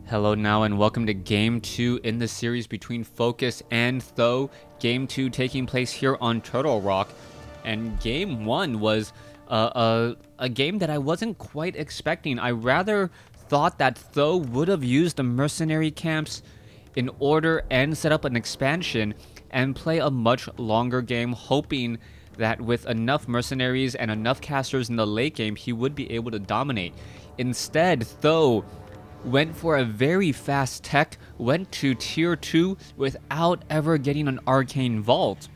Hello now and welcome to Game 2 in the series between Focus and Th000. Game 2 taking place here on Turtle Rock. And Game 1 was a game that I wasn't quite expecting. I rather thought that Th000 would have used the mercenary camps in order and set up an expansion and play a much longer game, hoping that with enough mercenaries and enough casters in the late game, he would be able to dominate. Instead, Th000 went for a very fast tech, went to tier 2 without ever getting an arcane vault,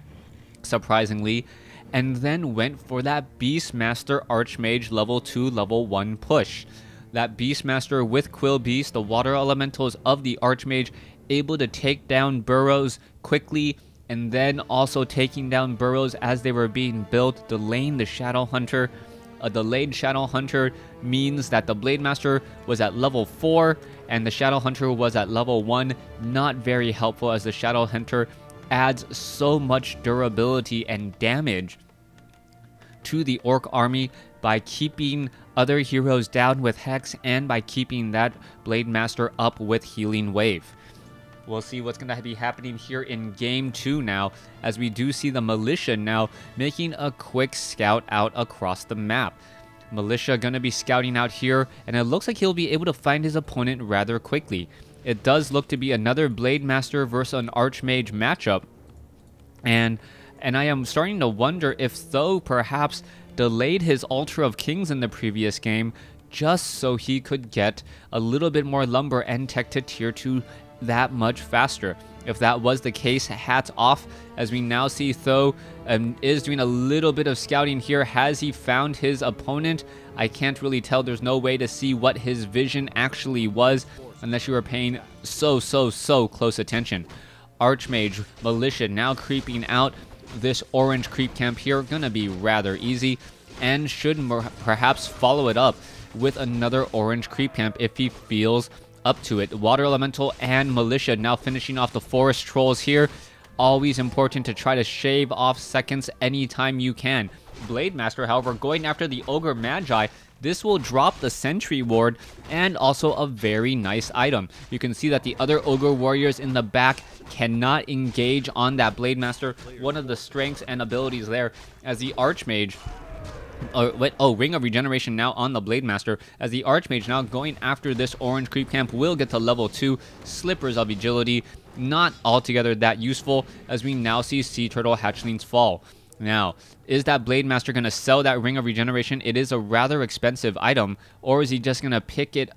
surprisingly, and then went for that Beastmaster Archmage level 2, level 1 push. That Beastmaster with Quill Beast, the water elementals of the Archmage, able to take down burrows quickly, and then also taking down burrows as they were being built, delaying the Shadow Hunter. A delayed Shadow Hunter means that the Blade Master was at level 4 and the Shadow Hunter was at level 1. Not very helpful, as the Shadow Hunter adds so much durability and damage to the Orc army by keeping other heroes down with Hex and by keeping that Blade Master up with Healing Wave. We'll see what's going to be happening here in Game 2 now, as we do see the Militia now making a quick scout out across the map. Militia going to be scouting out here, and it looks like he'll be able to find his opponent rather quickly. It does look to be another Blade Master versus an Archmage matchup, and I am starting to wonder if Th000 perhaps delayed his Altar of Kings in the previous game just so he could get a little bit more lumber and tech to tier 2 that much faster. If that was the case, hats off, as we now see Th000 is doing a little bit of scouting here. Has he found his opponent? I can't really tell. There's no way to see what his vision actually was unless you were paying so close attention. Archmage, Militia now creeping out. This orange creep camp here gonna be rather easy, and should perhaps follow it up with another orange creep camp if he feels up to it. Water Elemental and Militia now finishing off the Forest Trolls here. Always important to try to shave off seconds anytime you can. Blade Master, however, going after the Ogre Magi. This will drop the Sentry Ward and also a very nice item. You can see that the other Ogre Warriors in the back cannot engage on that Blade Master. One of the strengths and abilities there, as the Archmage... Ring of Regeneration now on the Blade Master, as the Archmage now going after this orange creep camp will get to level 2. Slippers of Agility, not altogether that useful, as we now see Sea Turtle Hatchlings fall. Now, is that Blade Master going to sell that Ring of Regeneration? It is a rather expensive item, or is he just going to pick it?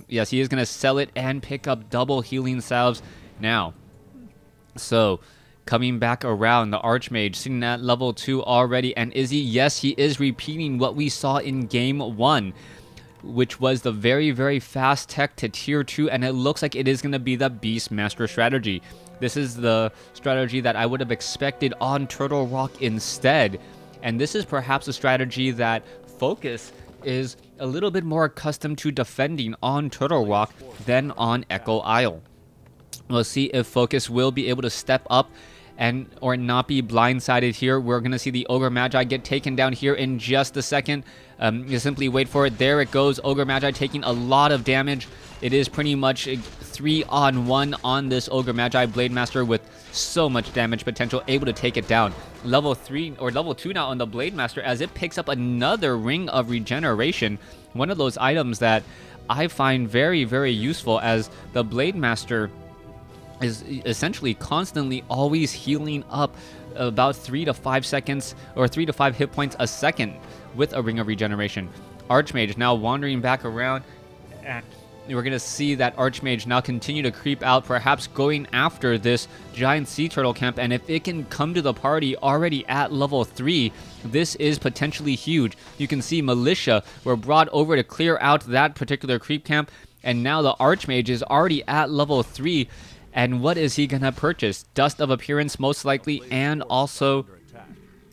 Yes, he is going to sell it and pick up double healing salves now. So, coming back around, the Archmage sitting at level 2 already. And is he? Yes, he is repeating what we saw in Game 1, which was the very fast tech to tier 2. And it looks like it is going to be the Beastmaster strategy. This is the strategy that I would have expected on Turtle Rock instead. And this is perhaps a strategy that Focus is a little bit more accustomed to defending on Turtle Rock than on Echo Isle. We'll see if Focus will be able to step up or not be blindsided here. We're going to see the Ogre Magi get taken down here in just a second. You simply wait for it. There it goes. Ogre Magi taking a lot of damage. It is pretty much 3-on-1 on this Ogre Magi Blade Master with so much damage potential, able to take it down. Level 3 or level 2 now on the Blade Master, as it picks up another Ring of Regeneration. One of those items that I find very useful, as the Blade Master is essentially constantly always healing up about 3 to 5 seconds or 3 to 5 hit points a second with a Ring of Regeneration. Archmage now wandering back around, and we're going to see that Archmage now continue to creep out, perhaps going after this giant sea turtle camp. And if it can come to the party already at level 3, this is potentially huge. You can see Militia were brought over to clear out that particular creep camp, and now the Archmage is already at level 3. And what is he going to purchase? Dust of Appearance, most likely, and also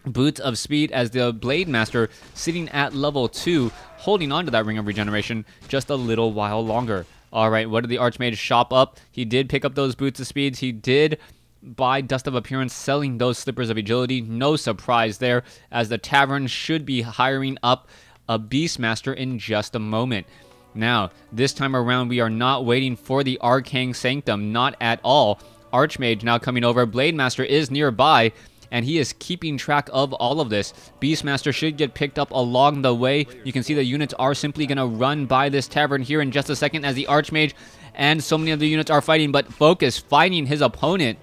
Boots of Speed, as the Blade Master sitting at level 2, holding on to that Ring of Regeneration just a little while longer. Alright, what did the Archmage shop up? He did pick up those Boots of Speed. He did buy Dust of Appearance, selling those Slippers of Agility. No surprise there, as the Tavern should be hiring up a Beastmaster in just a moment. Now, this time around, we are not waiting for the Arcane Sanctum, not at all. Archmage now coming over. Blademaster is nearby, and he is keeping track of all of this. Beastmaster should get picked up along the way. You can see the units are simply going to run by this tavern here in just a second as the Archmage and so many other units are fighting, but Focus fighting his opponent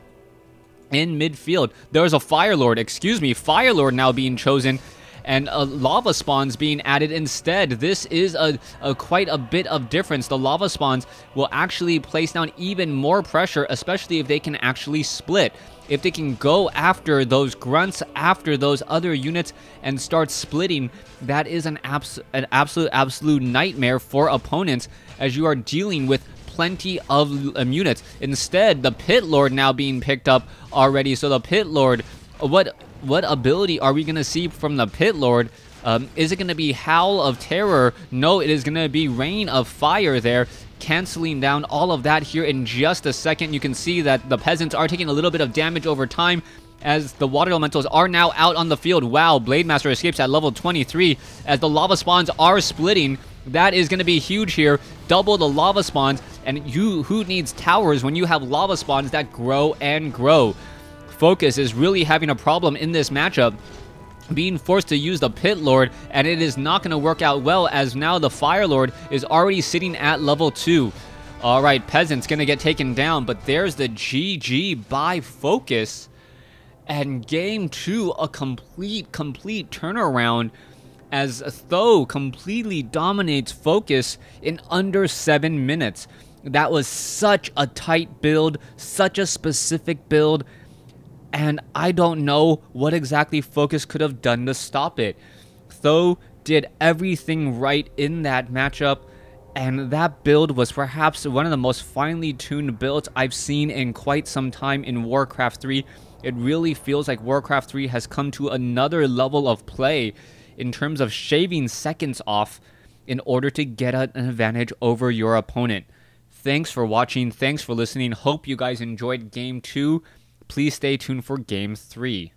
in midfield. There's a Fire Lord now being chosen, and lava spawns being added instead. This is quite a bit of difference. The lava spawns will actually place down even more pressure, especially if they can actually split. If they can go after those grunts, after those other units, and start splitting, that is an absolute nightmare for opponents, as you are dealing with plenty of units. Instead, the Pit Lord now being picked up already. So the Pit Lord, what ability are we going to see from the Pit Lord? Is it going to be Howl of Terror? No, it is going to be Rain of Fire there, canceling down all of that here in just a second. You can see that the peasants are taking a little bit of damage over time as the water elementals are now out on the field. Wow, Blademaster escapes at level 23 as the lava spawns are splitting. That is going to be huge here. Double the lava spawns, and who needs towers when you have lava spawns that grow and grow? Focus is really having a problem in this matchup, being forced to use the Pit Lord, and it is not going to work out well as now the Fire Lord is already sitting at level 2. Alright, Peasant's going to get taken down, but there's the GG by Focus. And game 2, a complete turnaround as Th000 completely dominates Focus in under 7 minutes. That was such a tight build, such a specific build, and I don't know what exactly Focus could have done to stop it. Th000 did everything right in that matchup, and that build was perhaps one of the most finely tuned builds I've seen in quite some time in WarCraft 3. It really feels like WarCraft 3 has come to another level of play in terms of shaving seconds off in order to get an advantage over your opponent. Thanks for watching. Thanks for listening. Hope you guys enjoyed Game 2. Please stay tuned for Game 3.